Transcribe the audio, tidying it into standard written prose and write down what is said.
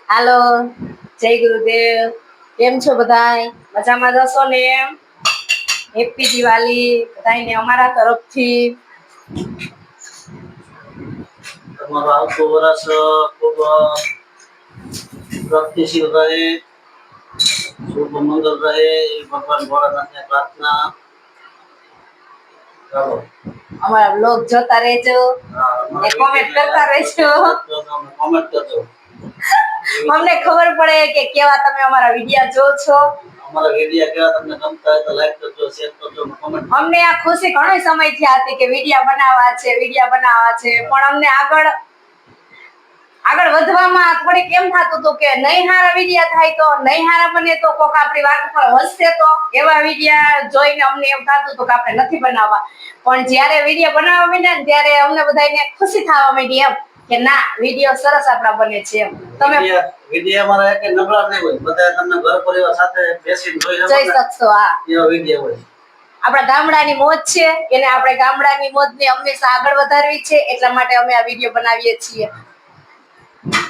હાલો, જય ગુરુદેવ. કેમ છો બધાય? મજામાં જશો ને? હેપી દિવાળી બધાયને અમારા તરફથી. તમારું આવતું વર્ષ ખૂબ પ્રગતિશીલ રહે, શુભ મંગલ રહે એ ભગવાન ભોળાનાથને પ્રાર્થના. ચાલો અમારા બ્લોગ જોતા રહેજો ને કોમેન્ટ કરતા રહેજો. કોમેન્ટ કરજો. અમને ખબર પડે કે કેવા તમે અમારા વિડિયો જો છો. અમારા વિડિયો કેવા તમને ગમતા હોય તો લાઈક કરજો, શેર કરજો, કોમેન્ટ. અમને આ ખુશી ઘણો સમયથી હતી કે વિડિયો બનાવવા છે પણ અમને આગળ વધવામાં થોડીક એમ થતું હતું કે નહીં હારા વિડિયા થાય તો નહીં હારા બને તો કોક આપણી વાત ઉપર હસશે તો એવા વિડિયા જોઈને અમને એમ થતું હતું કે આપણે નથી બનાવવા. પણ જ્યારે વિડિયો બનાવવા માંડ્યા ને ત્યારે અમને બધાને ખુશી થવા માંડી એમ કે ના વિડિયો સરસ આપણા બને છે એમ. તમે વિડિયો અમારા એક નબળા નહીં હોય, બધા તમને ઘર પરિવાર સાથે બેસીને જોઈ શકશો. હા, એવા વિડિયો હોય. આપણા ગામડાની મોજ છે એને આપણે ગામડાની મોજને હંમેશા આગળ વધારવી છે, એટલા માટે અમે આ વિડિયો બનાવીએ છીએ.